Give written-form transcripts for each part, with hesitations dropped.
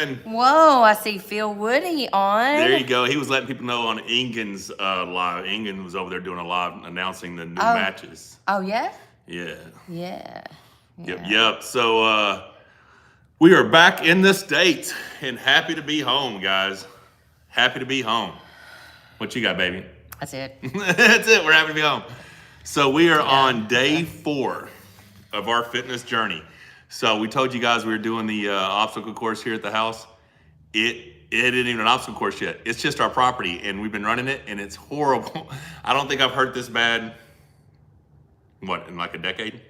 in. Whoa, I see Phil Woody on. There you go. He was letting people know on Engen's live. Engen was over there doing a live announcing the new matches. Oh, yeah? Yeah. Yeah. Yep. So we are back in the States and happy to be home, guys. Happy to be home. What you got, baby? That's it. That's it. We're happy to be home. So we are on day 4 of our fitness journey. So we told you guys we were doing the obstacle course here at the house. It isn't even an obstacle course yet. It's just our property, and we've been running it, and it's horrible. I don't think I've hurt this bad, in like a decade?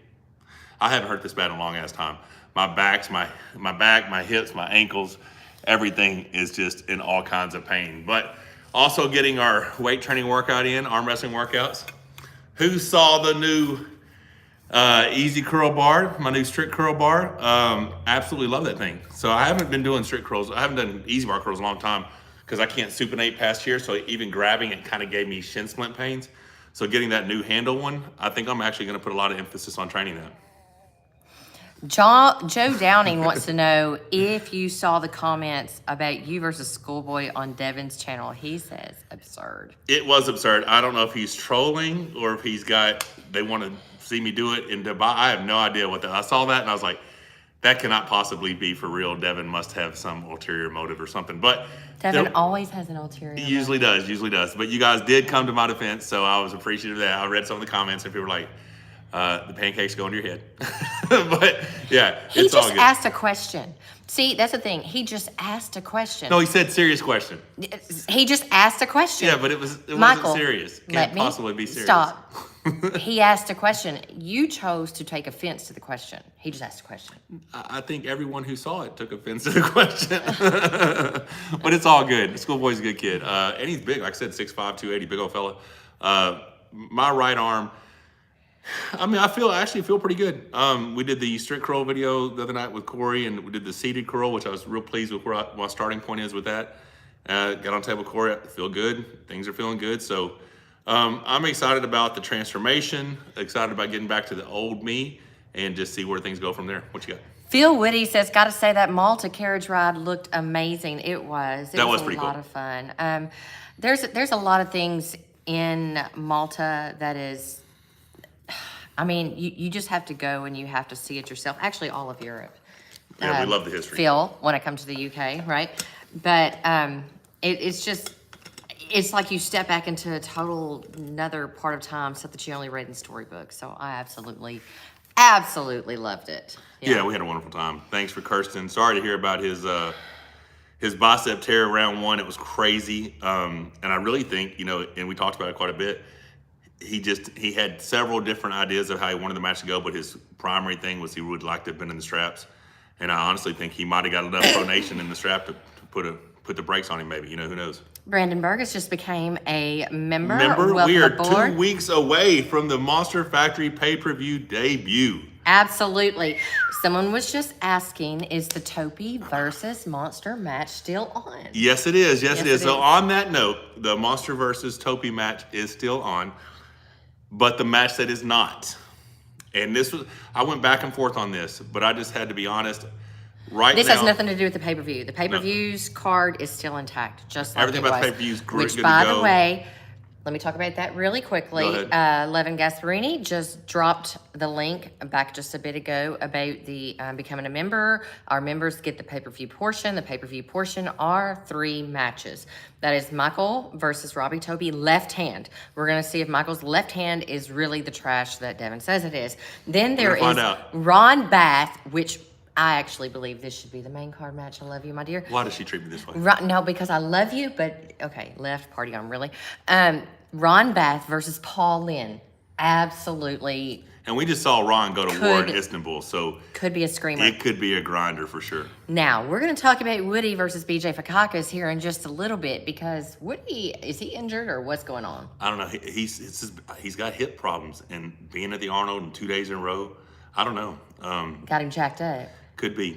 I haven't hurt this bad in a long ass time. My back, my hips, my ankles, everything is just in all kinds of pain. But also getting our weight training workout in, arm wrestling workouts. Who saw the new easy curl bar, my new strict curl bar? Absolutely love that thing. So I haven't been doing strict curls. I haven't done easy bar curls in a long time because I can't supinate past here. So even grabbing it kind of gave me shin splint pains. So getting that new handle one, I think I'm actually going to put a lot of emphasis on training that. Joe Downing wants to know if you saw the comments about you versus Schoolboy on Devon's channel. He says absurd. It was absurd. I don't know if he's trolling or if they want to see me do it in Dubai. I have no idea what I saw that and I was like, that cannot possibly be for real. Devon must have some ulterior motive or something. But Devon always has an ulterior motive. Usually does. But you guys did come to my defense, so I was appreciative of that. I read some of the comments and people were like, the pancakes go into your head. But yeah, he it's all just good. asked a question. See, that's the thing. He just asked a question. No, he said serious question. He just asked a question. Yeah, but it Michael, wasn't serious. Can't possibly be serious. Stop. He asked a question. You chose to take offense to the question. He just asked a question. I think everyone who saw it took offense to the question. But it's all good. Schoolboy's a good kid. And he's big. Like I said, 6'5", 280, big old fella. My right arm, I actually feel pretty good. We did the strict curl video the other night with Corey, and we did the seated curl, which I was real pleased with where my starting point is with that. Got on table with Corey, I feel good. Things are feeling good. So I'm excited about the transformation, excited about getting back to the old me, and just see where things go from there. What you got? Phil Woody says, got to say that Malta carriage ride looked amazing. It was. It was a lot of fun. There's a lot of things in Malta that is, you just have to go and you have to see it yourself. Actually, all of Europe. Yeah, we love the history. Phil, when I come to the UK, right? But it's like you step back into a total another part of time, stuff that you only read in storybooks. So I absolutely loved it. Yeah, we had a wonderful time. Thanks for Kirsten. Sorry to hear about his bicep tear round 1. It was crazy. And I really think, and we talked about it quite a bit, he had several different ideas of how he wanted the match to go, but his primary thing was he would like to have been in the straps. And I honestly think he might have got enough pronation in the strap to put the brakes on him, maybe. Who knows? Brandon Burgess just became a member. We are 2 weeks away from the Monster Factory pay-per-view debut. Absolutely. Someone was just asking, is the Topi versus Monster match still on? Yes, it is. Yes, it is. So on that note, the Monster versus Topi match is still on, but the match that is not. And I went back and forth on this, but I just had to be honest. This has nothing to do with the pay-per-view. The pay-per-view's card is still intact, just like everything about the pay-per-view is great. Which, by the way, let me talk about that really quickly. Levin Gasparini just dropped the link back just a bit ago about the becoming a member. Our members get the pay-per-view portion. The pay-per-view portion are 3 matches. That is Michael versus Robbie Topi, left hand. We're going to see if Michael's left hand is really the trash that Devon says it is. Then there is Ron Bath, which I actually believe this should be the main card match. I love you, my dear. Why does she treat me this way? No, because I love you, but okay, left party arm, really. Ron Bath versus Paul Lynn. Absolutely. And we just saw Ron go to war in Istanbul, so could be a screamer. It could be a grinder for sure. Now, we're going to talk about Woody versus BJ Fakakis here in just a little bit, because Woody, is he injured or what's going on? I don't know. He's got hip problems, and being at the Arnold in 2 days in a row, I don't know. Got him jacked up. Could be.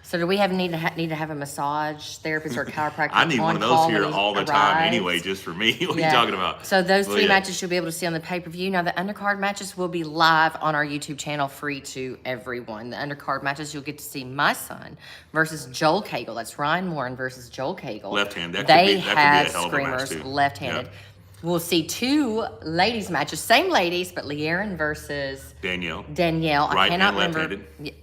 So do we need to have a massage therapist or a chiropractor? I need one of those here all the time anyway, just for me. What are you talking about? So those three matches you'll be able to see on the pay-per-view. Now the undercard matches will be live on our YouTube channel, free to everyone. The undercard matches you'll get to see my son versus Joel Cagle. That's Ryan Warren versus Joel Cagle. Left-hand. That They could be a have hell of a match, screamers too. left-handed. Yeah. We'll see two ladies matches, same ladies, but Leanne versus Danielle. I cannot remember. Left-handed.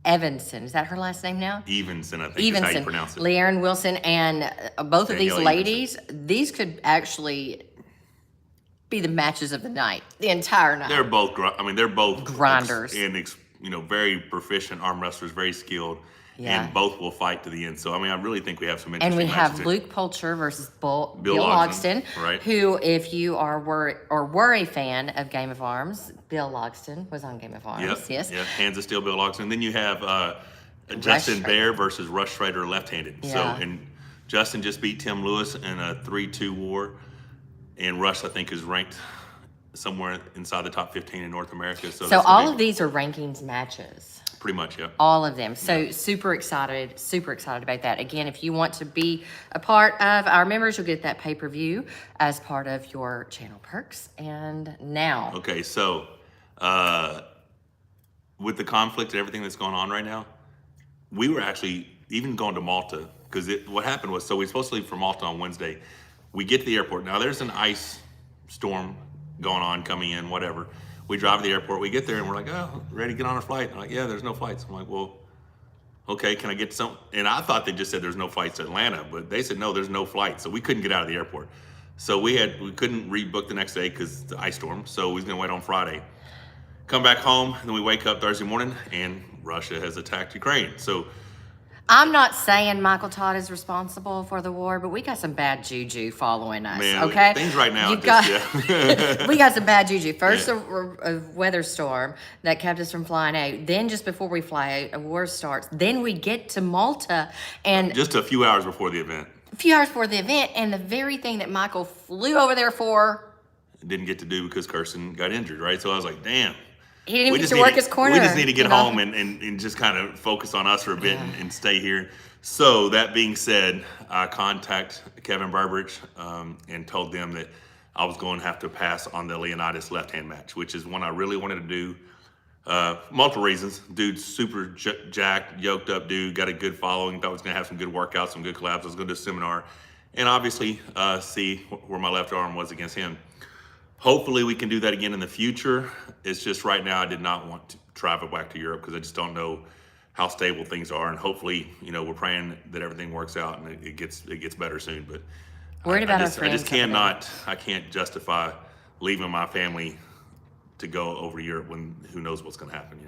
Evanson, is that her last name now? Evenson, I think is how you pronounce it. Leanne Wilson, and both of these Danielle ladies, these could actually be the matches of the night, the entire night. They're both grinders and very proficient arm wrestlers, very skilled. Yeah. And both will fight to the end. So, I really think we have some interesting And we matches have Luke Pulcher versus Bill Logston, Logston, right. who, if you were a fan of Game of Arms, Bill Logston was on Game of Arms. Yep. Yes. Yeah. Hands of Steel, Bill Logston. And then you have Justin Bear versus Rush Schrader left-handed. Yeah. So, and Justin just beat Tim Lewis in a 3-2 war. And Rush, I think, is ranked somewhere inside the top 15 in North America. So all of these are rankings matches. Pretty much, yeah. All of them. So super excited about that. Again, if you want to be a part of our members, you'll get that pay-per-view as part of your channel perks. And now. Okay, so with the conflict and everything that's going on right now, we were actually even going to Malta because what happened was, so we're supposed to leave for Malta on Wednesday. We get to the airport. Now there's an ice storm going on, coming in, whatever. We drive to the airport, we get there, and we're like, oh, ready to get on a flight. I'm like, yeah, there's no flights. I'm like, well, okay, can I get some? And I thought they just said there's no flights to Atlanta, but they said, no, there's no flight. So we couldn't get out of the airport. So we couldn't rebook the next day because the ice storm. So we was gonna wait on Friday. Come back home, and then we wake up Thursday morning, and Russia has attacked Ukraine. So I'm not saying Michael Todd is responsible for the war, but we got some bad juju following us. Man, okay, things right now. we got some bad juju. First, a weather storm that kept us from flying out. Then, just before we fly out, a war starts. Then we get to Malta, and just a few hours before the event. And the very thing that Michael flew over there for, didn't get to do because Kirsten got injured, right? So I was like, damn. He didn't even get to work his corner. We just need to get home and just kind of focus on us for a bit and stay here. So that being said, I contacted Kevin Burbridge and told them that I was going to have to pass on the Leonidas left-hand match, which is one I really wanted to do. Multiple reasons. Dude's super jacked, yoked up dude, got a good following, thought was going to have some good workouts, some good collabs. I was going to do a seminar and obviously see where my left arm was against him. Hopefully we can do that again in the future. It's just right now I did not want to travel back to Europe because I just don't know how stable things are. And hopefully, we're praying that everything works out and it gets better soon. But I just can't justify leaving my family to go over to Europe when who knows what's going to happen,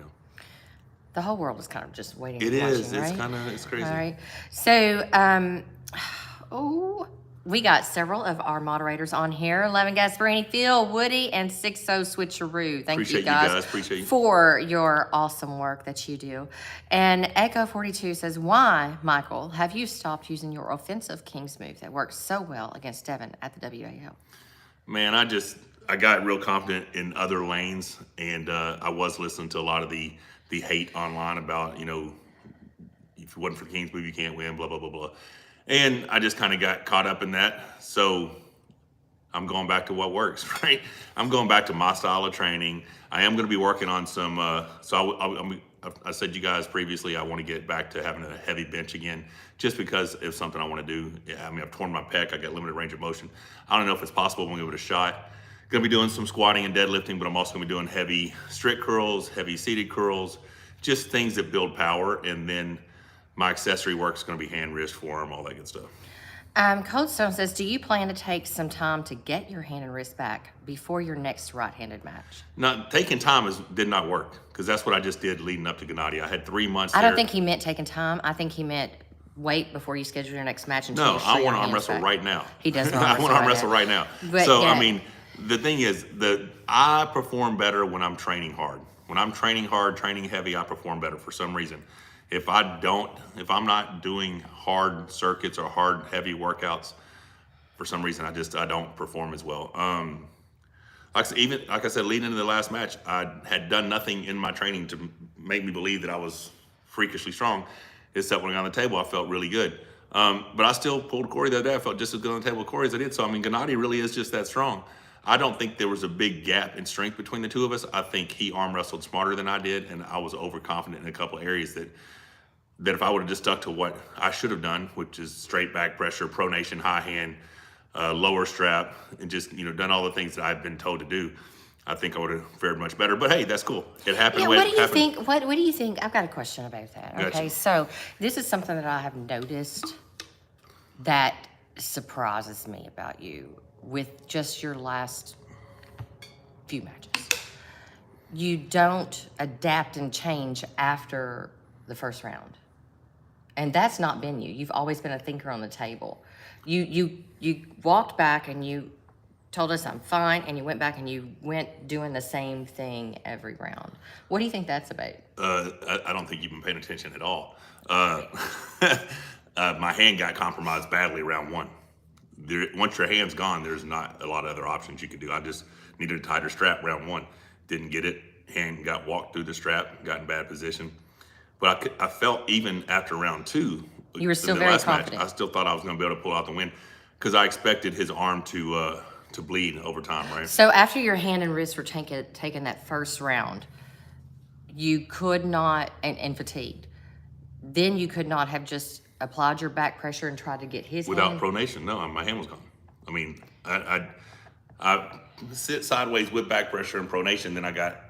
The whole world is kind of just waiting. It is. Right? It's crazy. All right. So, we got several of our moderators on here. 11 Gasparini, Phil, Woody, and 60 Switcheroo. Thank you guys. Appreciate you. For your awesome work that you do. And Echo42 says, why, Michael, have you stopped using your offensive King's move that works so well against Devon at the WAL? Man, I got real confident in other lanes, and I was listening to a lot of the hate online about, if it wasn't for the King's move, you can't win, blah, blah, blah, blah. And I just kind of got caught up in that. So I'm going back to what works, right? I'm going back to my style of training. I am going to be working on some, I said you guys previously, I want to get back to having a heavy bench again, just because it's something I want to do. I've torn my pec. I got limited range of motion. I don't know if it's possible. I'm going to give it a shot. Going to be doing some squatting and deadlifting, but I'm also going to be doing heavy strict curls, heavy seated curls, just things that build power. And then my accessory work is going to be hand, wrist, forearm, all that good stuff. Coldstone says, do you plan to take some time to get your hand and wrist back before your next right-handed match? No, taking time did not work because that's what I just did leading up to Gennady. I had 3 months I don't think he meant taking time. I think he meant wait before you schedule your next match. No, I want to arm wrestle right now. He does I want to arm wrestle right now. But, so, the thing is that I perform better when I'm training hard. When I'm training hard, training heavy, I perform better for some reason. If I'm not doing hard circuits or hard heavy workouts, for some reason I don't perform as well. Like I said, leading into the last match, I had done nothing in my training to make me believe that I was freakishly strong. His set went on the table. I felt really good. But I still pulled Corey the other day. I felt just as good on the table with Corey as I did. So, I mean, Gennady really is just that strong. I don't think there was a big gap in strength between the two of us. I think he arm wrestled smarter than I did, and I was overconfident in a couple areas that if I would have just stuck to what I should have done, which is straight back pressure, pronation, high hand, lower strap, and just, you know, done all the things that I've been told to do, I think I would have fared much better. But hey, that's cool. It happened. Yeah, what do you think? What do you think? I've got a question about that. Okay, Gotcha. so this is something that I have noticed that surprises me about you with just your last few matches. You don't adapt and change after the first round. And that's not been you. You've always been a thinker on the table. You walked back and you told us I'm fine, and you went back and you went doing the same thing every round. What do you think that's about? I don't think you've been paying attention at all. My hand got compromised badly round one. Once your hand's gone, there's not a lot of other options you could do. I just needed a tighter strap round one. Didn't get it. Hand got walked through the strap, got in bad position. But I felt even after round two, You were still very confident. I still thought I was going to be able to pull out the win because I expected his arm to bleed over time, right? So after your hand and wrist were taken that first round, you could not, and fatigued, then you could not have just applied your back pressure and tried to get his Without hand? pronation, no, my hand was gone. I mean, I sit sideways with back pressure and pronation, then I got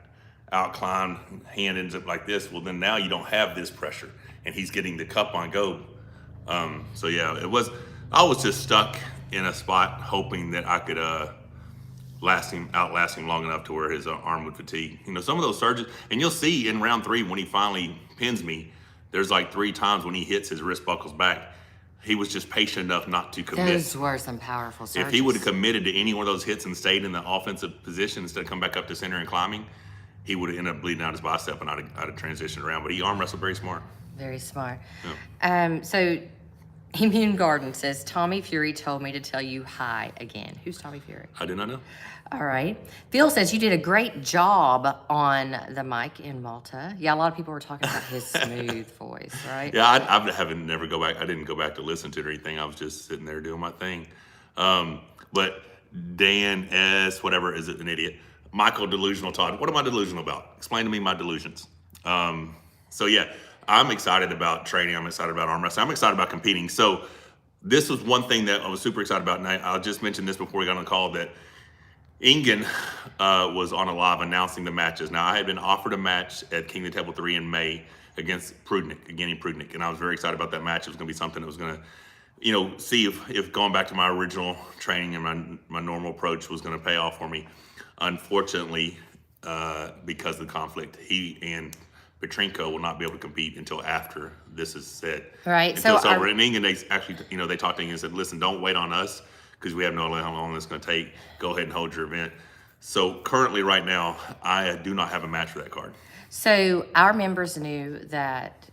out climbed, hand ends up like this. Well, then now you don't have this pressure, and he's getting the cup on go. So yeah, I was just stuck in a spot hoping that I could outlast him long enough to where his arm would fatigue. You know, some of those surges, and you'll see in round three when he finally pins me, there's like 3 times when he hits his wrist buckles back. He was just patient enough not to commit. Those were some powerful surges. If he would have committed to any one of those hits and stayed in the offensive position instead of coming back up to center and climbing, he would have ended up bleeding out his bicep, and I'd have transitioned around. But he arm wrestled very smart. Very smart. Yeah. So Immune Garden says, Tommy Fury told me to tell you hi again. Who's Tommy Fury? I did not know. All right. Phil says, you did a great job on the mic in Malta. Yeah, a lot of people were talking about his smooth voice, right? Yeah, I didn't go back to listen to it or anything. I was just sitting there doing my thing. But Dan S, whatever, is an idiot. Michael Delusional Todd. What am I delusional about? Explain to me my delusions. So yeah, I'm excited about training. I'm excited about arm wrestling. I'm excited about competing. So this was one thing that I was super excited about. And I'll just mention this before we got on the call, that Ingen was on a live announcing the matches. Now, I had been offered a match at King of the Table 3 in May against Evgeny Prudnik, and I was very excited about that match. It was going to be something that was going to, you know, see if going back to my original training and my normal approach was going to pay off for me. Unfortunately, because of the conflict, he and Petrenko will not be able to compete until after this is said. Right. Until it's So over. And Ingen, they actually, you know, they talked to Ingen and said, listen, don't wait on us, because we have no idea how long it's going to take. Go ahead and hold your event. So currently, right now, I do not have a match for that card. So our members knew that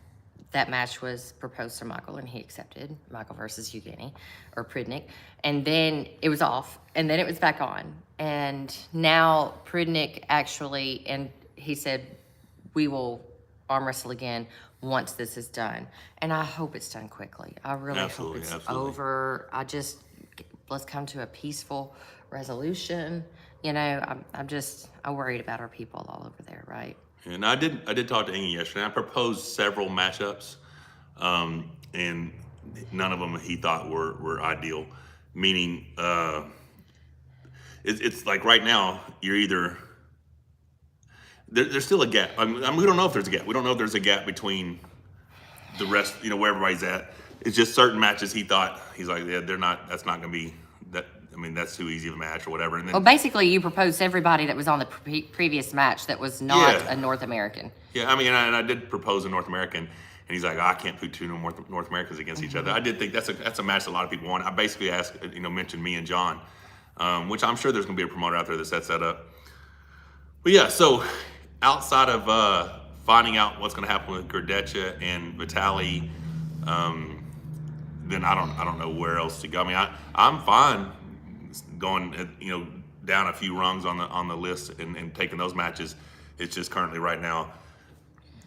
that match was proposed to Michael, and he accepted. Michael versus Evgeny or Prudnik. And then it was off, and then it was back on. And now Prudnik actually, and he said, we will arm wrestle again once this is done. And I hope it's done quickly. I really hope it's over. Let's come to a peaceful resolution. You know, I'm worried about our people all over there, right? And I did talk to Ingen yesterday. I proposed several matchups, and none of them he thought were ideal. Meaning, it's like right now, you're either there's still a gap. I mean, we don't know if there's a gap. We don't know if there's a gap between the rest, you know, where everybody's at. It's just certain matches he's like, yeah, they're not. That's not going to be that. I mean, that's too easy of a match or whatever. And then, well, basically, you proposed everybody that was on the previous match that was not a North American. Yeah, I mean, and I did propose a North American, and he's like, I can't put two North Americans against each other. I did think that's a match that a lot of people want. I basically mentioned me and John, which I'm sure there's going to be a promoter out there that sets that up. But yeah, so outside of finding out what's going to happen with Gerdetcha and Vitali, then I don't know where else to go. I mean, I'm fine going, down a few rungs on the list and taking those matches. It's just currently right now,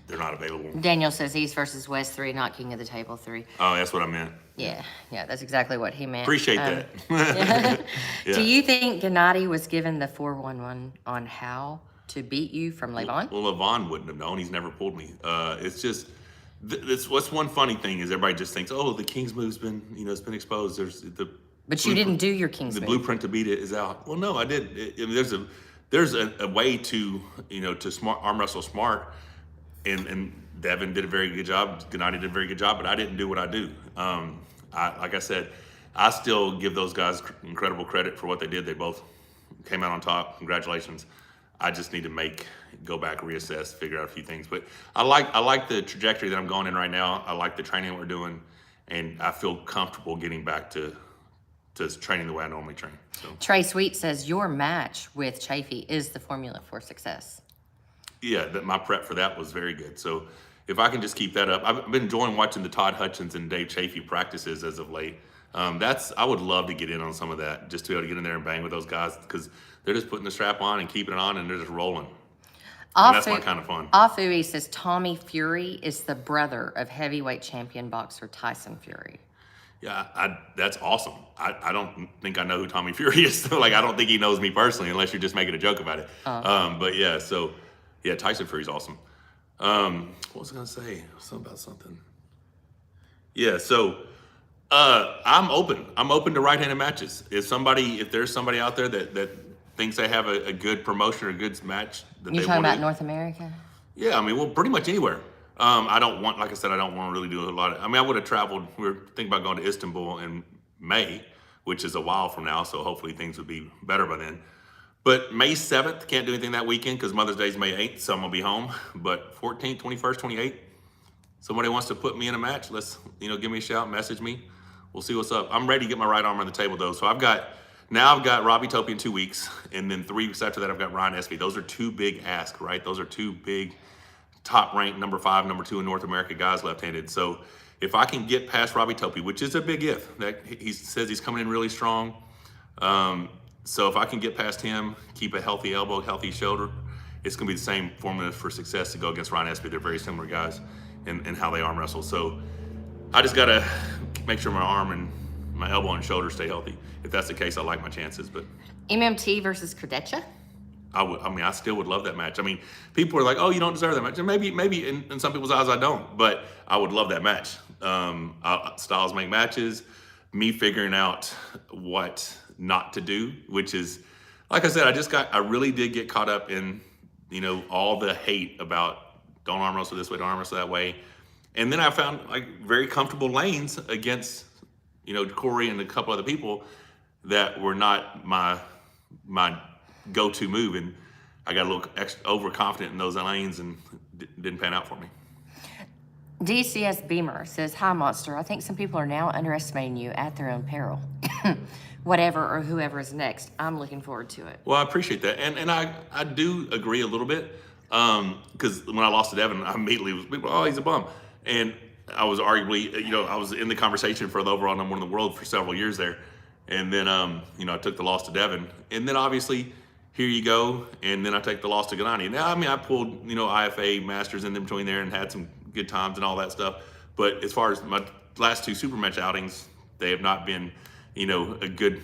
they're not available. Daniel says East versus West 3, not King of the Table 3. Oh, that's what I meant. Yeah, that's exactly what he meant. Appreciate that. Yeah. Do you think Gennady was given the 411 on how to beat you from Levon? Well, Levon wouldn't have known. He's never pulled me. It's just, what's one funny thing is everybody just thinks, oh, the King's move's been, it's been exposed. There's the. But you didn't do your King's move. The blueprint to beat it is out. Well, no, I did. There's a way to, to arm wrestle smart, and Devon did a very good job. Gennady did a very good job, but I didn't do what I do. Like I said, I still give those guys incredible credit for what they did. They both came out on top. Congratulations. I just need to go back, reassess, figure out a few things. But I like the trajectory that I'm going in right now. I like the training we're doing, and I feel comfortable getting back to training the way I normally train. So. Trey Sweet says your match with Chafee is the formula for success. Yeah, my prep for that was very good. So if I can just keep that up, I've been enjoying watching the Todd Hutchins and Dave Chafee practices as of late. I would love to get in on some of that, just to be able to get in there and bang with those guys, because they're just putting the strap on and keeping it on, and they're just rolling. And that's my kind of fun. Afui says Tommy Fury is the brother of heavyweight champion boxer Tyson Fury. Yeah, that's awesome. I don't think I know who Tommy Fury is. So, I don't think he knows me personally, unless you're just making a joke about it. But yeah, Tyson Fury's awesome. What was I gonna say? Something about something. Yeah, so I'm open. I'm open to right-handed matches. If there's somebody out there that thinks they have a good promotion or a good match that You're talking about North America? Yeah, well, pretty much anywhere. I don't want to really do a lot of, I would have traveled, we were thinking about going to Istanbul in May, which is a while from now, so hopefully things would be better by then. But May 7th, can't do anything that weekend because Mother's Day is May 8th, so I'm going to be home. But 14th, 21st, 28th, somebody wants to put me in a match, let's, give me a shout, message me. We'll see what's up. I'm ready to get my right arm on the table, though. So I've got Robbie Topi in 2 weeks, and then 3 weeks after that, I've got Ryan Espy. Those are two big asks, right? Those are two big top-ranked number 5, number 2 in North America guys left-handed. So if I can get past Robbie Topi, which is a big if, that he says he's coming in really strong. So if I can get past him, keep a healthy elbow, healthy shoulder, it's going to be the same formula for success to go against Ryan Espy. They're very similar guys in how they arm wrestle. So I just got to make sure my arm and my elbow and shoulder stay healthy. If that's the case, I like my chances. But MMT versus Kurdecha? I still would love that match. People are like, oh, you don't deserve that match. And maybe in some people's eyes I don't, but I would love that match. Styles make matches, me figuring out what not to do, which is, like I said, I really did get caught up in, all the hate about don't arm wrestle this way, don't arm wrestle that way. And then I found very comfortable lanes against, Corey and a couple other people that were not my go-to move, and I got a little overconfident in those lanes and didn't pan out for me. DCS Beamer says, hi, Monster. I think some people are now underestimating you at their own peril. Whatever or whoever is next, I'm looking forward to it. Well, I appreciate that. And I do agree a little bit, because when I lost to Devon, I immediately was, oh, he's a bum. And I was arguably, I was in the conversation for the overall number 1 in the world for several years there. And then, I took the loss to Devon. And then obviously, here you go. And then I take the loss to Gennady. Now, I pulled, IFA Masters in between there and had some good times and all that stuff. But as far as my last 2 SUPERMATCH outings, they have not been, a good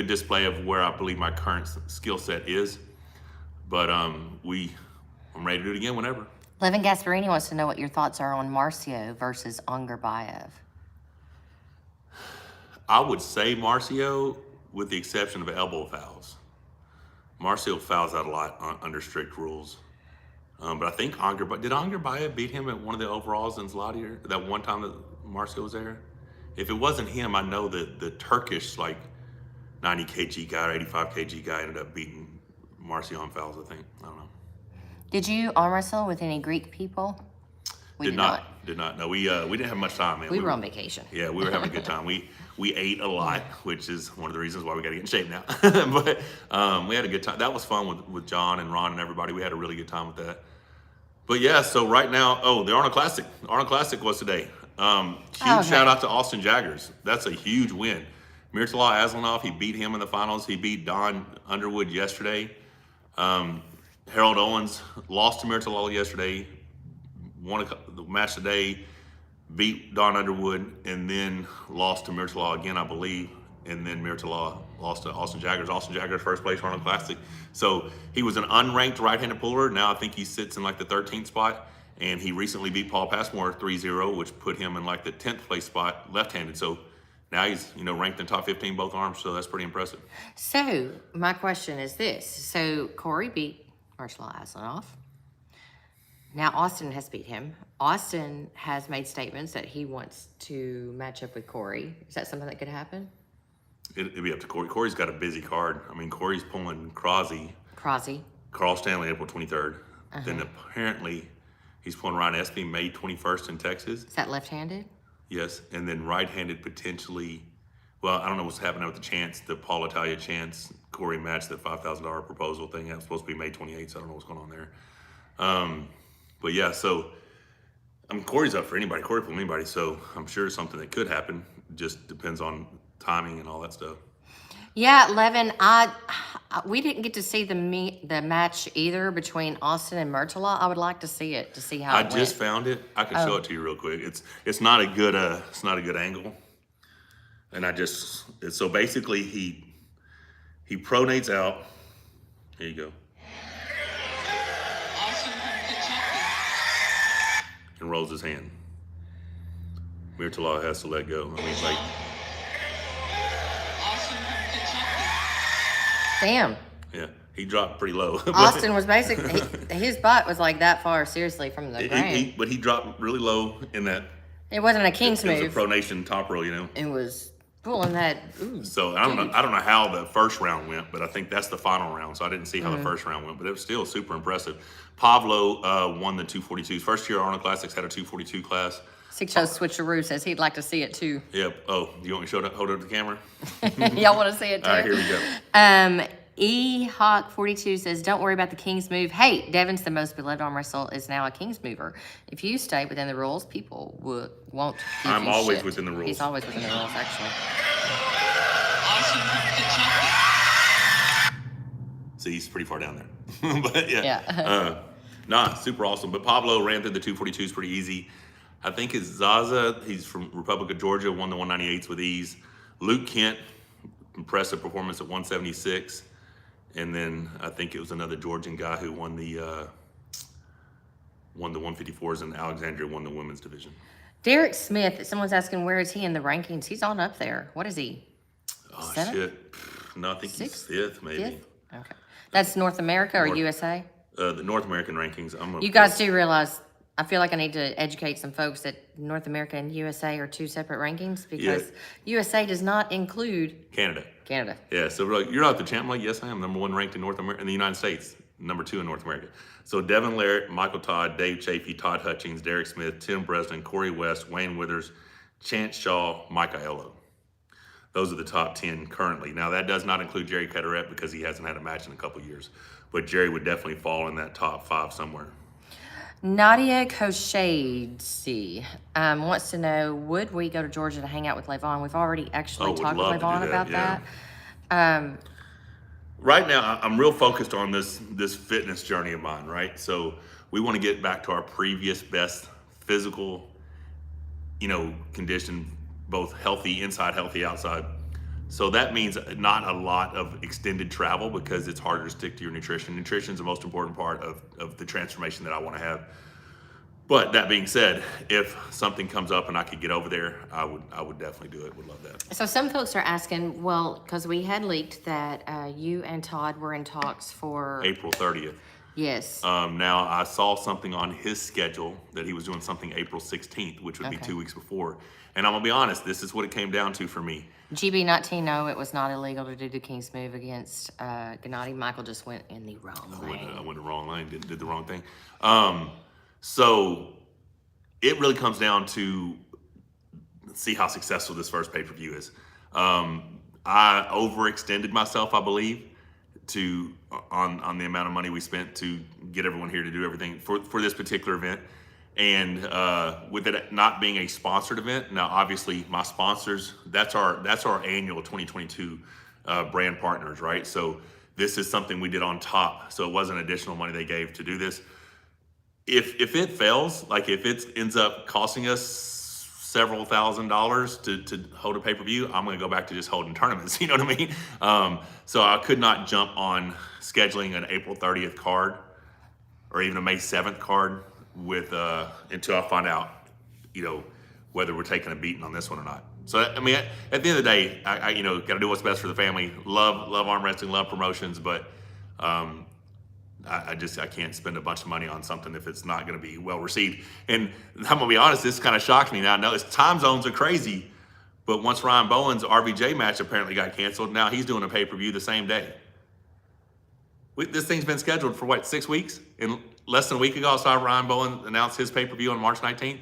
display of where I believe my current skill set is. But I'm ready to do it again whenever. Levin Gasparini wants to know what your thoughts are on Marcio versus Angarbayev. I would say Marcio, with the exception of elbow fouls. Marcio fouls out a lot under strict rules. But I think did Angarbayev beat him at one of the overalls in Zlatier that one time that Marcio was there? If it wasn't him, I know that the Turkish 90 kg guy or 85 kg guy ended up beating Marcio on fouls, I think. I don't know. Did you arm wrestle with any Greek people? We did not. No, we didn't have much time, man. We were on vacation. Yeah, we were having a good time. We ate a lot, which is one of the reasons why we got to get in shape now. But we had a good time. That was fun with John and Ron and everybody. We had a really good time with that. But yeah, so right now, the Arnold Classic. Arnold Classic was today. Huge shout out to Austin Jaggers. That's a huge win. Mirtala Aslanov, he beat him in the finals. He beat Don Underwood yesterday. Harold Owens lost to Mirtala yesterday, won the match today, beat Don Underwood, and then lost to Myrtala again, I believe. And then Myrtala lost to Austin Jaggers. Austin Jaggers first place Arnold Classic. So he was an unranked right-handed puller. Now I think he sits in like the 13th spot. And he recently beat Paul Passmore 3-0, which put him in like the 10th place spot left-handed. So now he's, ranked in top 15 both arms. So that's pretty impressive. So my question is this. So Corey beat Marshall Aslanoff. Now Austin has beat him. Austin has made statements that he wants to match up with Corey. Is that something that could happen? It'd be up to Corey. Corey's got a busy card. I mean, Corey's pulling Crosby. Carl Stanley, April 23rd. Then apparently he's pulling Ryan Espy May 21st in Texas. Is that left-handed? Yes. And then right-handed potentially. Well, I don't know what's happening with the Chance, the Paul Italia Chance Corey match, that $5,000 proposal thing. That was supposed to be May 28th, so I don't know what's going on there. But yeah, so Corey's up for anybody. Corey pulled anybody, so I'm sure it's something that could happen. Just depends on timing and all that stuff. Yeah, Levin, we didn't get to see the match either between Austin and Myrtala. I would like to see it, to see how it went. I just found it. I can show it to you real quick. It's not a good angle. And so basically he pronates out. Here you go. And rolls his hand. Myrtala has to let go. I mean, like. Damn. Yeah, he dropped pretty low. Austin was basically, his butt was like that far, seriously, from the ground. But he dropped really low in that. It wasn't a king's move. It was a pronation top row, It was pulling that. Ooh, so I don't know how the first round went, but I think that's the final round. So I didn't see how the first round went, but it was still super impressive. Pablo won the 242s. First year Arnold Classics had a 242 class. Six Show Switcheroo says he'd like to see it too. Yep. Oh, do you want me to hold it up to the camera? Y'all want to see it too? All right, here we go. Hawk42 says, don't worry about the King's move. Hey, Devon's the most beloved arm wrestler is now a King's mover. If you stay within the rules, people won't give I'm you always shit. within the rules. He's always within the rules, actually. See, he's pretty far down there. But yeah. Super awesome. But Pablo ran through the 242s pretty easy. I think it's Zaza, he's from Republic of Georgia, won the 198s with ease. Luke Kent, impressive performance at 176. And then I think it was another Georgian guy who won the 154s, and Alexandria won the women's division. Derek Smith, someone's asking where is he in the rankings? He's on up there. What is he? Oh, 7th? shit. No, I think he's 5th, maybe. 5th? Okay. That's North America or USA? The North American rankings. You guys do realize, I feel like I need to educate some folks that North America and USA are two separate rankings because USA does not include Canada. Yeah, so we're like, you're not the champ. I'm like, yes, I am. Number 1 ranked in North America, in the United States. Number 2 in North America. So Devin Larrett, Michael Todd, Dave Chafee, Todd Hutchings, Derek Smith, Tim Bresnan, Corey West, Wayne Withers, Chance Shaw, Mike Aiello. Those are the top 10 currently. Now that does not include Jerry Cederett because he hasn't had a match in a couple years, but Jerry would definitely fall in that top 5 somewhere. Nadia Koshadze wants to know, would we go to Georgia to hang out with Levon? We've already actually talked with Levon about that. Right now, I'm real focused on this fitness journey of mine, right? So we want to get back to our previous best physical, condition, both healthy inside, healthy outside. So that means not a lot of extended travel because it's harder to stick to your nutrition. Nutrition is the most important part of the transformation that I want to have. But that being said, if something comes up and I could get over there, I would definitely do it. Would love that. So some folks are asking, well, because we had leaked that you and Todd were in talks for April 30th. Yes. Now I saw something on his schedule that he was doing something April 16th, which would be 2 weeks before. And I'm gonna be honest, this is what it came down to for me. GB19, no, it was not illegal to do the King's move against Gennady. Michael just went in the wrong lane. I went the wrong lane, did the wrong thing. So it really comes down to see how successful this first pay-per-view is. I overextended myself, I believe, on the amount of money we spent to get everyone here to do everything for this particular event. And with it not being a sponsored event, now obviously my sponsors, that's our annual 2022 brand partners, right? So this is something we did on top. So it wasn't additional money they gave to do this. if it fails, like if it ends up costing us several $1,000s to hold a pay-per-view, I'm going to go back to just holding tournaments. You know what I mean? So I could not jump on scheduling an April 30th card or even a May 7th card with until I find out, whether we're taking a beating on this one or not. So I mean, at the end of the day, I got to do what's best for the family. Love arm wrestling, love promotions, but I can't spend a bunch of money on something if it's not going to be well received. And I'm gonna be honest, this kind of shocked me. Now I know it's time zones are crazy, but once Ryan Bowen's RVJ match apparently got canceled, now he's doing a pay-per-view the same day. This thing's been scheduled for what, 6 weeks? And less than a week ago, I saw Ryan Bowen announce his pay-per-view on March 19th.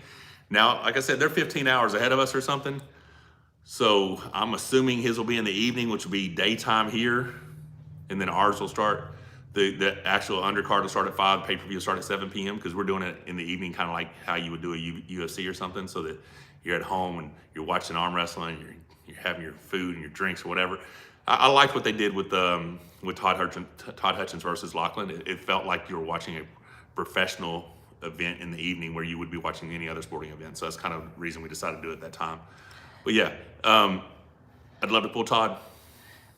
Now, like I said, they're 15 hours ahead of us or something. So I'm assuming his will be in the evening, which will be daytime here. And then ours will start, the actual undercard will start at 5, pay-per-view will start at 7 p.m. because we're doing it in the evening, kind of like how you would do a UFC or something, so that you're at home and you're watching arm wrestling, you're having your food and your drinks or whatever. I liked what they did with Todd Hutchins versus Lachlan. It felt like you were watching a professional event in the evening where you would be watching any other sporting event. So that's kind of the reason we decided to do it at that time. But yeah, I'd love to pull Todd.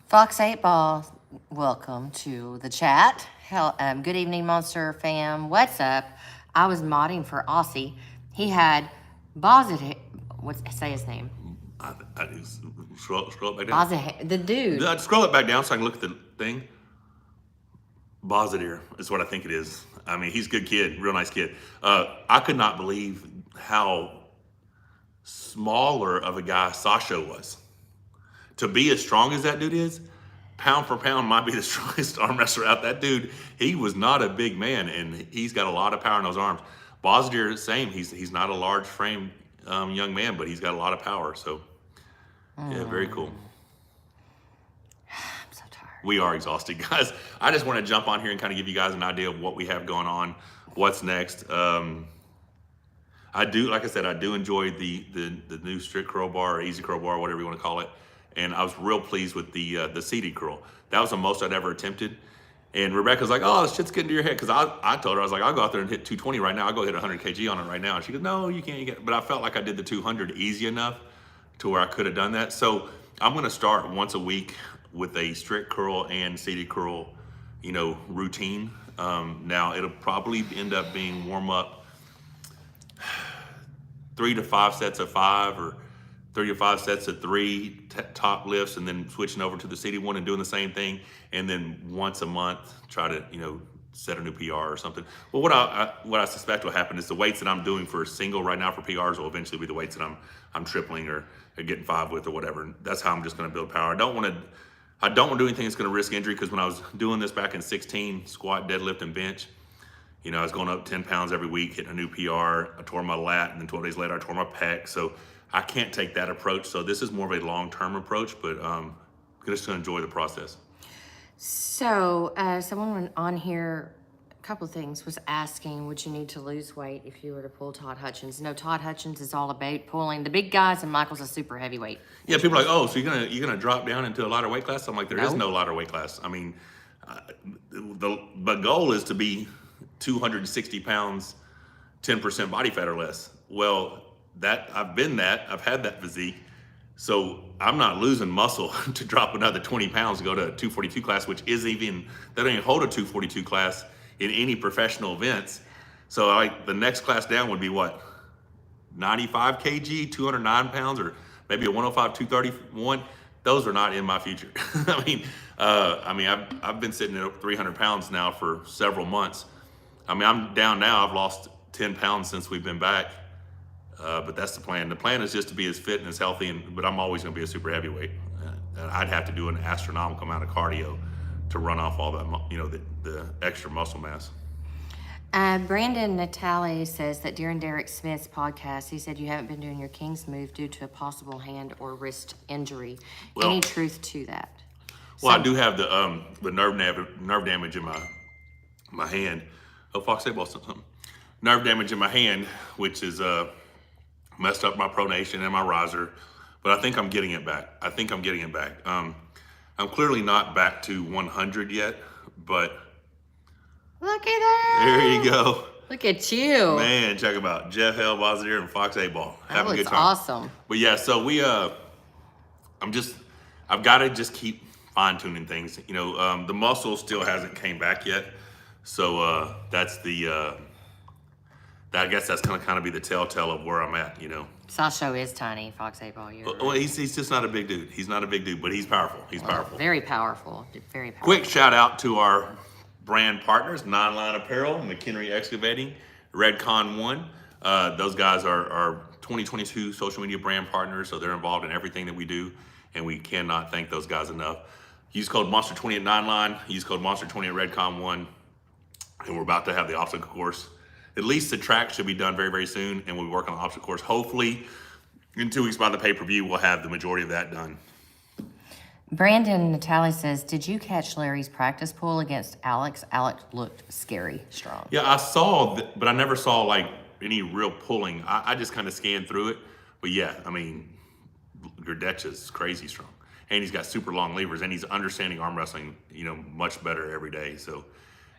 Fox 8 Ball, welcome to the chat. Good evening, Monster fam. What's up? I was modding for Aussie. He had say his name. Scroll it back down. The dude. Scroll it back down so I can look at the thing. Bozadir is what I think it is. I mean, he's a good kid, real nice kid. I could not believe how smaller of a guy Sasha was. To be as strong as that dude is, pound for pound might be the strongest arm wrestler out. That dude, he was not a big man, and he's got a lot of power in those arms. Bozadir, same. He's not a large frame young man, but he's got a lot of power. So, yeah, very cool. I'm so tired. We are exhausted, guys. I just want to jump on here and kind of give you guys an idea of what we have going on, what's next. I do, like I said, I do enjoy the new strict curl bar or easy curl bar, whatever you want to call it. And I was real pleased with the seated curl. That was the most I'd ever attempted. And Rebecca's like, oh, this shit's getting to your head. Because I told her, I was like, I'll go out there and hit 220 right now. I'll go hit 100 kg on it right now. And she goes, no, you can't. But I felt like I did the 200 easy enough to where I could have done that. So I'm going to start once a week with a strict curl and seated curl, routine. Now, it'll probably end up being warm up 3 to 5 sets of 5 or 3 to 5 sets of 3 top lifts, and then switching over to the seated one and doing the same thing. And then once a month, try to, set a new PR or something. Well, what I suspect will happen is the weights that I'm doing for single right now for PRs will eventually be the weights that I'm tripling or getting 5 with or whatever. And that's how I'm just going to build power. I don't want to do anything that's going to risk injury, because when I was doing this back in 16, squat, deadlift, and bench, I was going up 10 pounds every week, hitting a new PR. I tore my lat, and then 12 days later, I tore my pec. So I can't take that approach. So this is more of a long-term approach, but just to enjoy the process. So someone on here, a couple of things, was asking, would you need to lose weight if you were to pull Todd Hutchins? No, Todd Hutchins is all about pulling the big guys, and Michael's a super heavyweight. Yeah, people are like, oh, so you're gonna drop down into a lighter weight class? I'm like, there is no lighter weight class. I mean, the goal is to be 260 pounds, 10% body fat or less. Well, I've had that physique. So I'm not losing muscle to drop another 20 pounds to go to a 242 class, which they don't even hold a 242 class in any professional events. So the next class down would be what? 95 kg, 209 pounds, or maybe a 105, 231. Those are not in my future. I've been sitting at 300 pounds now for several months. I'm down now. I've lost 10 pounds since we've been back. But that's the plan. The plan is just to be as fit and as healthy, but I'm always going to be a super heavyweight. I'd have to do an astronomical amount of cardio to run off all that, the extra muscle mass. Brandon Natale says that during Derek Smith's podcast, he said you haven't been doing your King's move due to a possible hand or wrist injury. Any truth to that? Well, I do have the nerve damage in my hand. Oh, Fox Eight Ball said something. Nerve damage in my hand, which is messed up my pronation and my riser, but I think I'm getting it back. I'm clearly not back to 100 yet, but looky there. There you go. Look at you. Man, check them out. Jeff Hell, Bosnier, and Fox 8-Ball. Have a good time. Awesome. But yeah, so I've got to just keep fine tuning things. You know, the muscle still hasn't came back yet. So that's I guess that's gonna kind of be the telltale of where I'm at, you know. Sasho is tiny, Fox 8-Ball. Well, he's just not a big dude. He's not a big dude, but he's powerful. He's powerful. Very powerful. Very powerful. Quick shout out to our brand partners, Nine Line Apparel, McHenry Excavating, Redcon One. Those guys are 2022 social media brand partners, so they're involved in everything that we do, and we cannot thank those guys enough. Use code Monster20 at Nine Line. Use code Monster20 at Redcon One, and we're about to have the obstacle course. At least the track should be done very, very soon, and we'll be working on the obstacle course. Hopefully, in 2 weeks by the pay-per-view, we'll have the majority of that done. Brandon Natali says, did you catch Larry's practice pull against Alex? Alex looked scary strong. Yeah, I saw, but I never saw like any real pulling. I just kind of scanned through it. But yeah, I mean, Gerdetch's crazy strong. And he's got super long levers, and he's understanding arm wrestling, you know, much better every day. So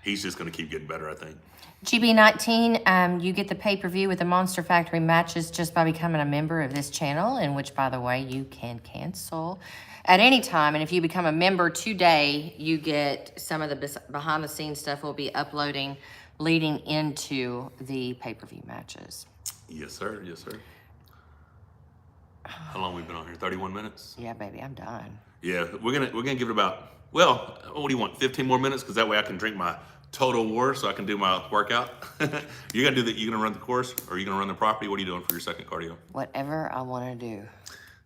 he's just going to keep getting better, I think. GB19, you get the pay-per-view with the Monster Factory matches just by becoming a member of this channel, in which, by the way, you can cancel at any time. And if you become a member today, you get some of the behind-the-scenes stuff we'll be uploading leading into the pay-per-view matches. Yes, sir. Yes, sir. How long have we been on here? 31 minutes? Yeah, baby, I'm done. Yeah, we're gonna give it about, well, what do you want, 15 more minutes? Because that way I can drink my Total War so I can do my workout. You gonna run the course, or are you gonna run the property? What are you doing for your second cardio? Whatever I want to do.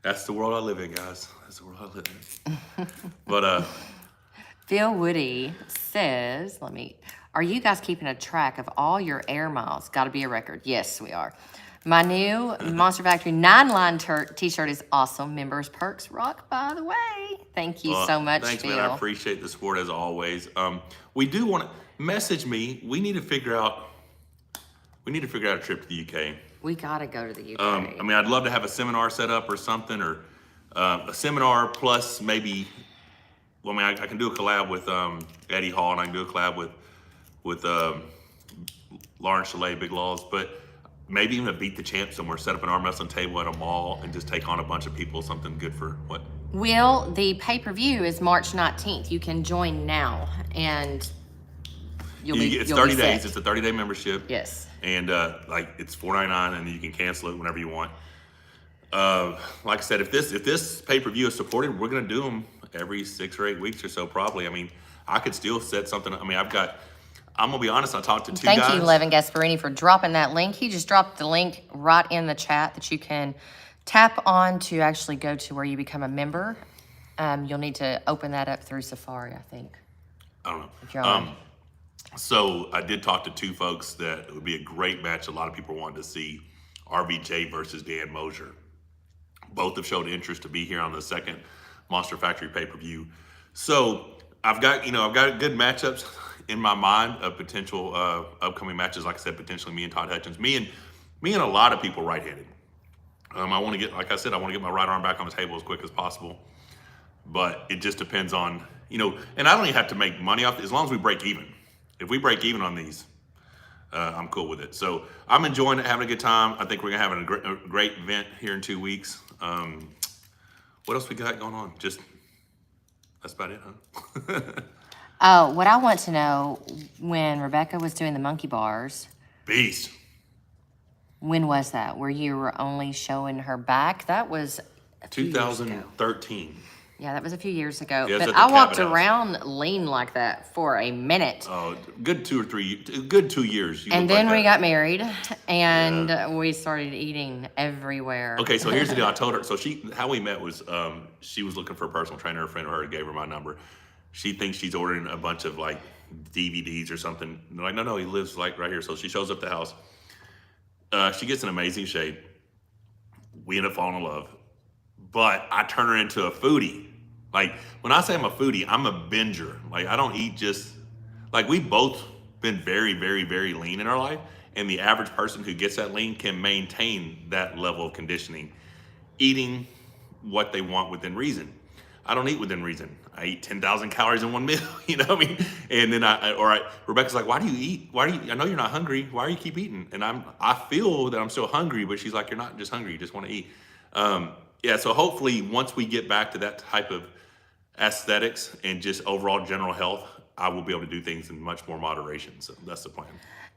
That's the world I live in, guys. That's the world I live in. But Phil Woody says, are you guys keeping a track of all your air miles? Got to be a record. Yes, we are. My new Monster Factory 9-line t-shirt is awesome. Members perks rock, by the way. Thank you so much, thanks, Phil. man. I appreciate the support as always. We do want to message me. We need to figure out a trip to the UK. We got to go to the UK. I mean, I'd love to have a seminar set up or something, or a seminar plus maybe, well, I mean, I can do a collab with Eddie Hall, and I can do a collab with Lawrence Chalet, Big Laws, but maybe even a Beat the Champ somewhere, set up an arm wrestling table at a mall and just take on a bunch of people, something good for what? Will, the pay-per-view is March 19th. You can join now, and it's 30 days. It's a 30-day membership. Yes. And like it's $4.99, and you can cancel it whenever you want. Like I said, if this pay-per-view is supported, we're gonna do them every 6 or 8 weeks or so, probably. I mean, I could still set something. I mean, I'm gonna be honest. I talked to two guys. Thank you, Levin Gasparini, for dropping that link. He just dropped the link right in the chat that you can tap on to actually go to where you become a member. You'll need to open that up through Safari, I think. I don't know. If you're on. So I did talk to two folks that it would be a great match. A lot of people wanted to see RVJ versus Dan Mosier. Both have showed interest to be here on the second Monster Factory pay-per-view. So I've got good matchups in my mind of potential upcoming matches. Like I said, potentially me and Todd Hutchins, me and a lot of people right-handed. I want to get, like I said, I want to get my right arm back on the table as quick as possible. But it just depends on, and I don't even have to make money off it as long as we break even. If we break even on these, I'm cool with it. So I'm enjoying it, having a good time. I think we're gonna have a great event here in 2 weeks. What else we got going on? Just, that's about it, huh? Oh, what I want to know, when Rebecca was doing the monkey bars. Beast. When was that? Where you were only showing her back? That was a few 2013. years ago. Yeah, that was a few years ago. Yeah, but I walked around lean like that for a minute. Oh, good 2 years. And then we got married, and we started eating everywhere. Okay, so here's the deal. I told her, so how we met was, she was looking for a personal trainer. A friend of hers gave her my number. She thinks she's ordering a bunch of like DVDs or something. And they're like, no, he lives like right here. So she shows up the house. She gets in amazing shape. We end up falling in love. But I turn her into a foodie. Like, when I say I'm a foodie, I'm a binger. Like, I don't eat just, like, we've both been very, very, very lean in our life. And the average person who gets that lean can maintain that level of conditioning, eating what they want within reason. I don't eat within reason. I eat 10,000 calories in one meal, you know what I mean? And then Rebecca's like, why do you eat? I know you're not hungry. Why do you keep eating? And I feel that I'm still hungry, but she's like, you're not just hungry. You just want to eat. Yeah, so hopefully once we get back to that type of aesthetics and just overall general health, I will be able to do things in much more moderation. So that's the plan.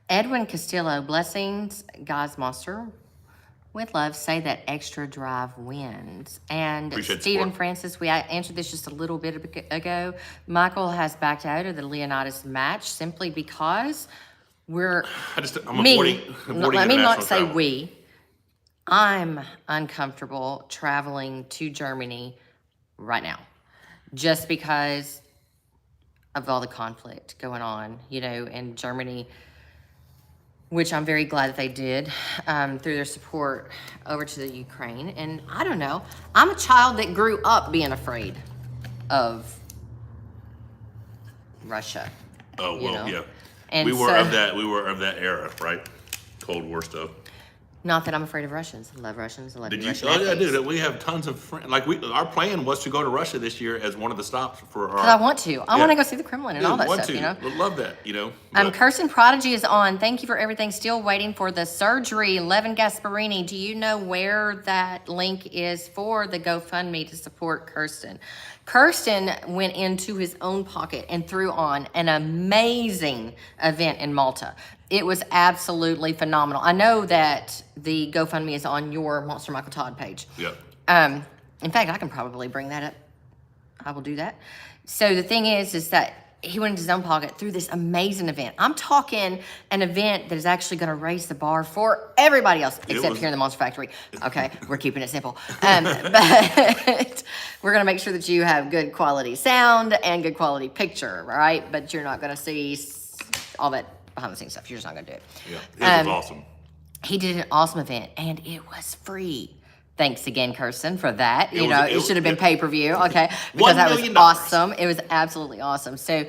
Edwin Castillo, blessings, God's Monster. With love, say that extra drive wins. And Appreciate Stephen support. Francis, we answered this just a little bit ago. Michael has backed out of the LEONIDAS match simply because I'm avoiding let me not international say travel. we. I'm uncomfortable traveling to Germany right now, just because of all the conflict going on, in Germany, which I'm very glad that they did through their support over to the Ukraine. And I don't know, I'm a child that grew up being afraid of Russia. Oh, well, yeah. And We were of that era, right? Cold War stuff. Not that I'm afraid of Russians. I love Russians. I love Did you? Russian Oh yeah, athletes. dude. We have tons of friends. Our plan was to go to Russia this year as one of the stops for our. Because I want to. I want to go see the Kremlin and all that want stuff, to. Love that, but- Kirsten Prodigy is on. Thank you for everything. Still waiting for the surgery. Levin Gasparini, do you know where that link is for the GoFundMe to support Kirsten? Kirsten went into his own pocket and threw on an amazing event in Malta. It was absolutely phenomenal. I know that the GoFundMe is on your Monster Michael Todd page. Yep. In fact, I can probably bring that up. I will do that. So the thing is that he went into his own pocket through this amazing event. I'm talking an event that is actually going to raise the bar for everybody else, except here in the Monster Factory. Okay, we're keeping it simple. But we're going to make sure that you have good quality sound and good quality picture, right? But you're not going to see all that behind the scenes stuff. You're just not going to do it. Yeah, it was awesome. He did an awesome event, and it was free. Thanks again, Kirsten, for that. It Should have been pay-per-view, okay? $1 Because that was million. awesome. It was absolutely awesome. So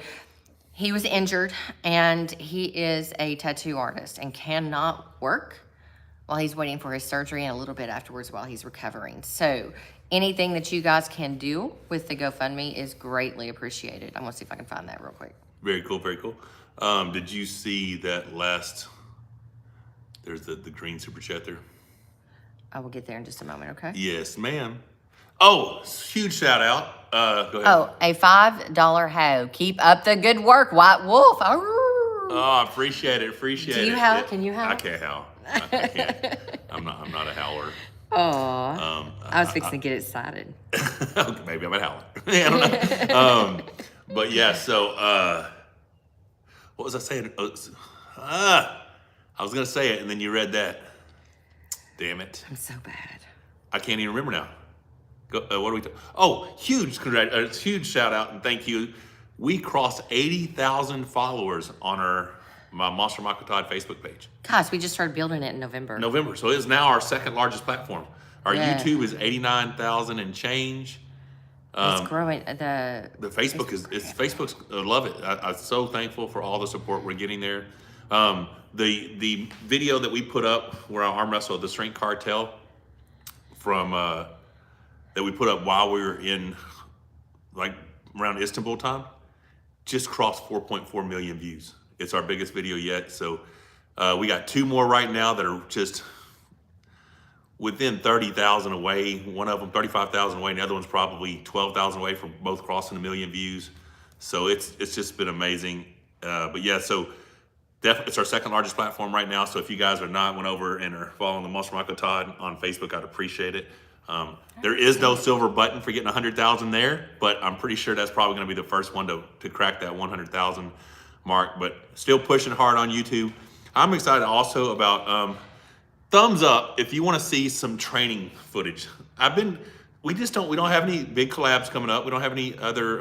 he was injured, and he is a tattoo artist and cannot work while he's waiting for his surgery and a little bit afterwards while he's recovering. So anything that you guys can do with the GoFundMe is greatly appreciated. I'm going to see if I can find that real quick. Very cool, very cool. Did you see that last? There's the green super chat there. I will get there in just a moment, okay? Yes, ma'am. Oh, huge shout out. Go ahead. Oh, a $5 hoe. Keep up the good work, White Wolf. Oh, appreciate it. Do you howl? Can you howl? I can't howl. I can't. I'm not a howler. Oh, I was fixing to get excited. Okay, maybe I'm a howler. I don't know. But yeah, so what was I saying? I was gonna say it, and then you read that. Damn it! I'm so bad. I can't even remember now. What are we? Oh, huge huge shout out and thank you. We crossed 80,000 followers on my Monster Michael Todd Facebook page. Gosh, we just started building it in November. So it is now our second largest platform. Our Yeah. YouTube is 89,000 and change. It's growing. The Facebook's love it. I'm so thankful for all the support we're getting there. The video that we put up where I arm wrestled the Strength Cartel from that we put up while we were in around Istanbul time just crossed 4.4 million views. It's our biggest video yet. So we got 2 more right now that are just within 30,000 away. One of them 35,000 away, and the other one's probably 12,000 away from both crossing 1 million views. So it's just been amazing. But yeah, so it's our second largest platform right now. So if you guys are not went over and are following the Monster Michael Todd on Facebook, I'd appreciate it. There is no silver button for getting 100,000 there, but I'm pretty sure that's probably going to be the first one to crack that 100,000 mark. But still pushing hard on YouTube. I'm excited also about thumbs up if you want to see some training footage. We don't have any big collabs coming up. We don't have any other,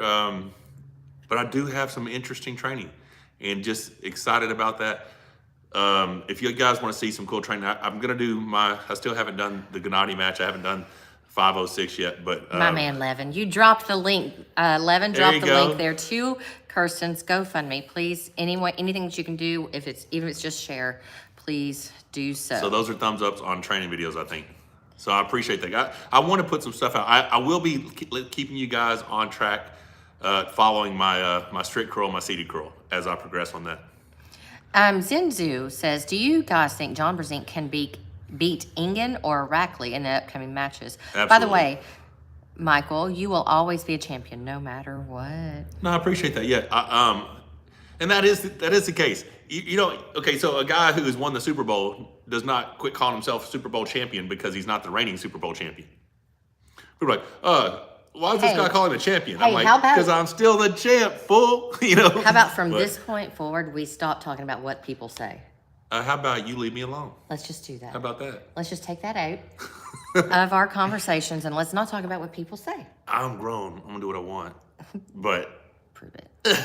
but I do have some interesting training. And just excited about that. If you guys want to see some cool training, I'm gonna do I still haven't done the Gennady match. I haven't done 506 yet, but My man Levin, you dropped the link. Levin There dropped you the go. link there to Kirsten's GoFundMe. Please, anything that you can do, even if it's just share, please do so. So those are thumbs ups on training videos, I think. So I appreciate that. I want to put some stuff out. I will be keeping you guys on track, following my my strict curl, my seated curl as I progress on that. Zinzu says, do you guys think John Brzezinski can beat Ingen or Rackley in the upcoming matches? Absolutely. By the way, Michael, you will always be a champion no matter what. No, I appreciate that. Yeah, and that is the case. You know, okay, so a guy who has won the Super Bowl does not quit calling himself Super Bowl champion because he's not the reigning Super Bowl champion. People are like, why does this guy call him a champion? Hey, I'm like, because I'm still the champ, fool. You know. How about from this point forward, we stop talking about what people say? How about you leave me alone? Let's just do that. How about that? Let's just take that out of our conversations and let's not talk about what people say. I'm grown. I'm gonna do what I want. But prove it.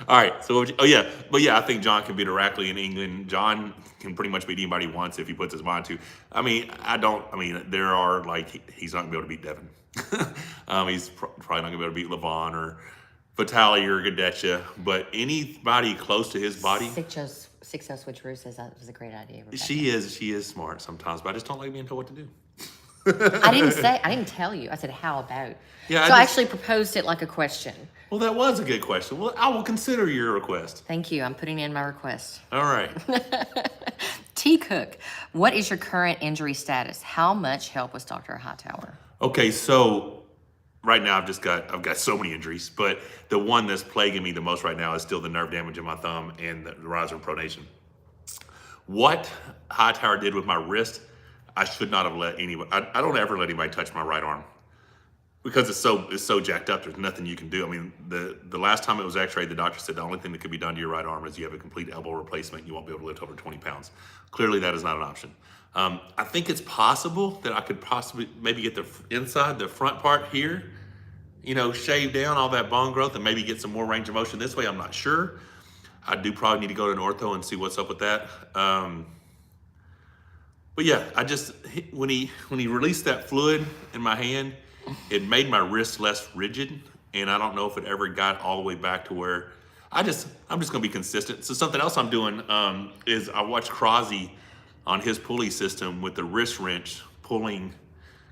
All right. So, I think John can beat Rackley in England. John can pretty much beat anybody he wants if he puts his mind to. I mean, there are he's not gonna be able to beat Devon. He's probably not gonna be able to beat Levon or Vitali or Gadecha, but anybody close to his body. 6-0 switcheroo says that was a great idea. Rebecca. She is smart sometimes, but I just don't like being told what to do. I didn't tell you. I said, how about? Yeah. So I actually proposed it like a question. Well, that was a good question. Well, I will consider your request. Thank you. I'm putting in my request. All right. T. Cook, what is your current injury status? How much help was Dr. Hightower? Okay, so right now I've got so many injuries, but the one that's plaguing me the most right now is still the nerve damage in my thumb and the riser pronation. What Hightower did with my wrist, I should not have let anybody. I don't ever let anybody touch my right arm because it's so jacked up. There's nothing you can do. I mean, the last time it was X-rayed, the doctor said the only thing that could be done to your right arm is you have a complete elbow replacement. You won't be able to lift over 20 pounds. Clearly, that is not an option. I think it's possible that I could possibly maybe get the front part here, shave down all that bone growth and maybe get some more range of motion this way. I'm not sure. I do probably need to go to an ortho and see what's up with that. But yeah, when he released that fluid in my hand, it made my wrist less rigid, and I don't know if it ever got all the way back to where I'm just gonna be consistent. So something else I'm doing is I watch Crosby on his pulley system with the wrist wrench pulling,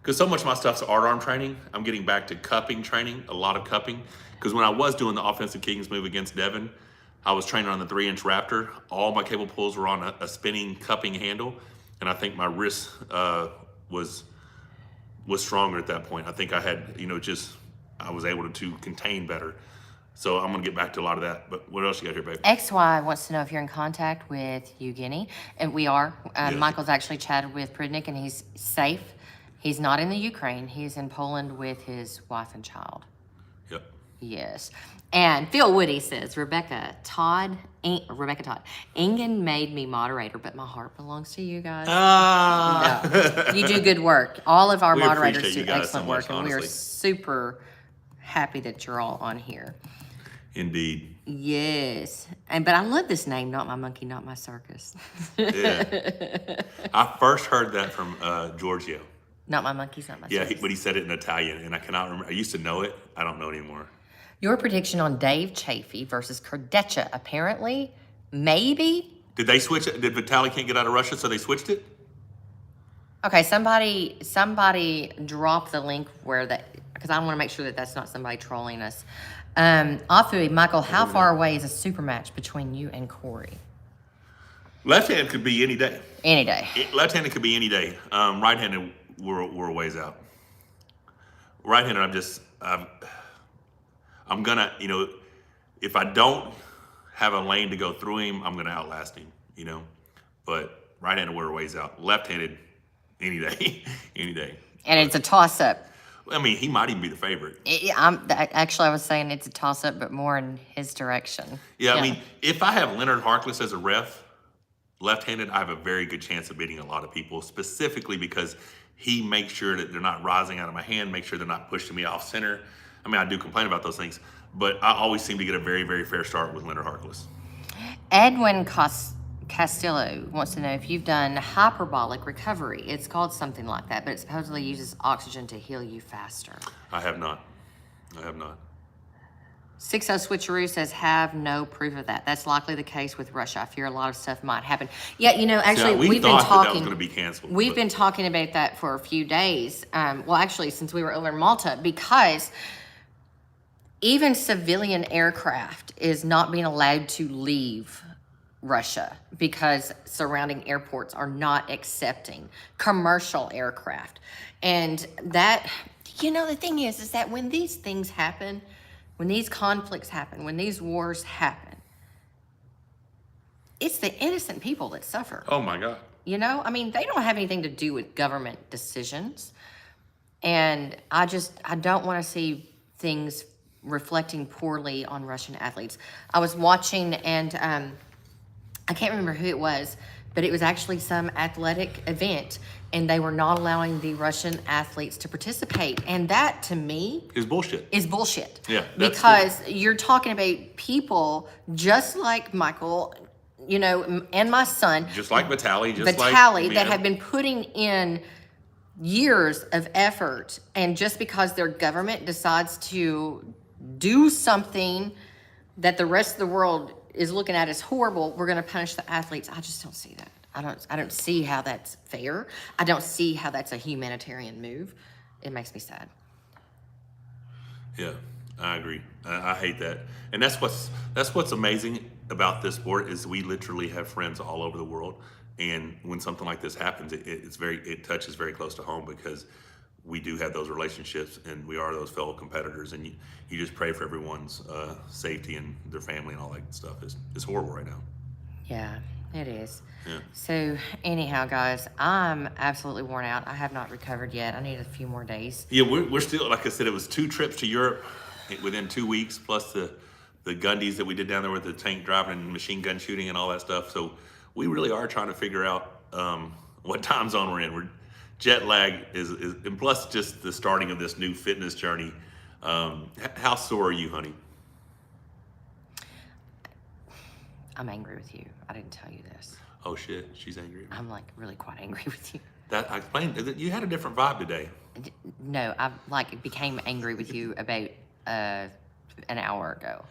because so much of my stuff's art arm training. I'm getting back to cupping training, a lot of cupping, because when I was doing the offensive Kings move against Devon, I was training on the 3-inch Raptor. All my cable pulls were on a spinning cupping handle, and I think my wrist was stronger at that point. I think I had, I was able to contain better. So I'm gonna get back to a lot of that. But what else you got here, babe? XY wants to know if you're in contact with Evgeny, and we are. Yeah. Michael's actually chatted with Prudnik, and he's safe. He's not in the Ukraine. He's in Poland with his wife and child. Yep. Yes. And Phil Woody says, Rebecca Todd, Ingen made me moderator, but my heart belongs to you guys. No, you do good work. All of our moderators do excellent work, and we are super happy that you're all on here. Indeed. Yes. But I love this name, Not My Monkey, Not My Circus. Yeah. I first heard that from Giorgio. Not my monkeys, not my circus. Yeah, but he said it in Italian, and I cannot remember. I used to know it. I don't know it anymore. Your prediction on Dave Chafee versus Gadecha, apparently, maybe? Did they switch it? Did Vitali can't get out of Russia, so they switched it? Okay, somebody drop the link where that, because I want to make sure that that's not somebody trolling us. Afui, Michael, how far away is a super match between you and Corey? Left-handed could be any day. Any day. Left-handed could be any day. Right-handed, we're a ways out. Right-handed, I'm gonna, if I don't have a lane to go through him, I'm gonna outlast him, But right-handed, we're a ways out. Left-handed, any day, any day. And it's a toss-up. I mean, he might even be the favorite. I was saying it's a toss-up, but more in his direction. Yeah, I mean, if I have Leonard Harkless as a ref, left-handed, I have a very good chance of beating a lot of people, specifically because he makes sure that they're not rising out of my hand, make sure they're not pushing me off center. I mean, I do complain about those things, but I always seem to get a very, very fair start with Leonard Harkless. Edwin Castillo wants to know if you've done hyperbolic recovery. It's called something like that, but it supposedly uses oxygen to heal you faster. I have not. 60 Switcheroo says, have no proof of that. That's likely the case with Russia. I fear a lot of stuff might happen. Yeah, you know, actually, we we've been thought that was talking. going to be canceled. We've been talking about that for a few days. Well, actually, since we were over in Malta, because even civilian aircraft is not being allowed to leave Russia because surrounding airports are not accepting commercial aircraft. And that, you know, the thing is that when these things happen, when these conflicts happen, when these wars happen, it's the innocent people that suffer. Oh my God. You know, I mean, they don't have anything to do with government decisions. And I don't want to see things reflecting poorly on Russian athletes. I was watching, and I can't remember who it was, but it was actually some athletic event, and they were not allowing the Russian athletes to participate. And that, to me, is bullshit. Yeah. Because you're talking about people just like Michael, you know, and my son. Just like Vitaly. That have been putting in years of effort. And just because their government decides to do something that the rest of the world is looking at as horrible, we're going to punish the athletes. I just don't see that. I don't see how that's fair. I don't see how that's a humanitarian move. It makes me sad. Yeah, I agree. I hate that. And that's what's amazing about this sport is we literally have friends all over the world. And when something like this happens, it touches very close to home because we do have those relationships and we are those fellow competitors, and you just pray for everyone's safety and their family and all that stuff. It's horrible right now. Yeah, it is. Yeah. So anyhow, guys, I'm absolutely worn out. I have not recovered yet. I need a few more days. Yeah, we're still, like I said, it was 2 trips to Europe within 2 weeks, plus the Gundies that we did down there with the tank driving and machine gun shooting and all that stuff. So we really are trying to figure out what time zone we're in. Jet lag is, and plus just the starting of this new fitness journey. How sore are you, honey? I'm angry with you. I didn't tell you this. Oh shit, she's angry. I'm like really quite angry with you. That I explained that you had a different vibe today. No, I like became angry with you about an hour ago.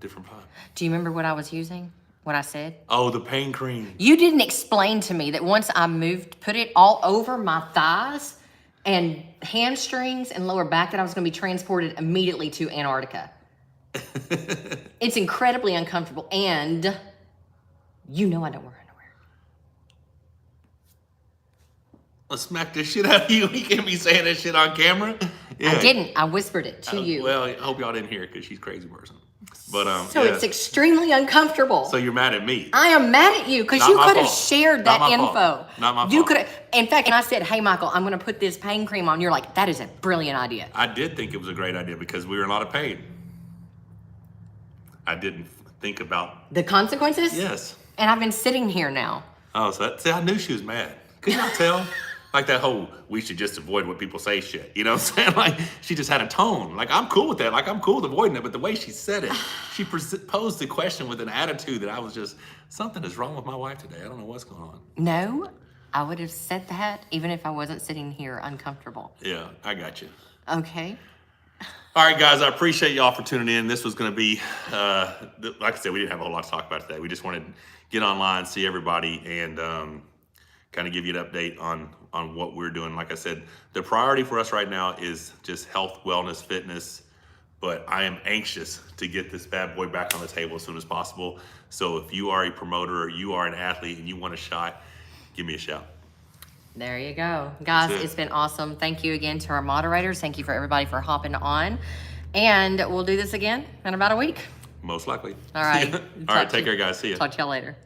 Different vibe. Do you remember what I was using? What I said? Oh, the pain cream. You didn't explain to me that once I put it all over my thighs and hamstrings and lower back, that I was going to be transported immediately to Antarctica. It's incredibly uncomfortable, and you know I don't wear underwear. Let's smack this shit out of you. You can't be saying that shit on camera. Yeah. I didn't. I whispered it to you. Well, I hope y'all didn't hear it because she's a crazy person. But so yeah. It's extremely uncomfortable. So you're mad at me? I am mad at you because you could have shared that info. Not my fault. You could have. In fact, and I said, "Hey, Michael, I'm going to put this pain cream on." You're like, "That is a brilliant idea." I did think it was a great idea because we were in a lot of pain. I didn't think about the consequences. Yes. And I've been sitting here now. Oh, so I knew she was mad. Could you not tell? Like that whole, we should just avoid what people say shit. You know what I'm saying? Like, she just had a tone. Like, I'm cool with that. Like, I'm cool with avoiding it. But the way she said it, she posed the question with an attitude that I was just, something is wrong with my wife today. I don't know what's going on. No, I would have said that even if I wasn't sitting here uncomfortable. Yeah, I got you. Okay. All right, guys, I appreciate y'all for tuning in. This was going to be, like I said, we didn't have a whole lot to talk about today. We just wanted to get online, see everybody, and kind of give you an update on what we're doing. Like I said, the priority for us right now is just health, wellness, fitness, but I am anxious to get this bad boy back on the table as soon as possible. So if you are a promoter or you are an athlete and you want a shot, give me a shout. There you go. Guys, it's been awesome. Thank you again to our moderators. Thank you for everybody for hopping on. And we'll do this again in about a week. Most likely. All right. All right, take care, guys. See ya. Talk to y'all later.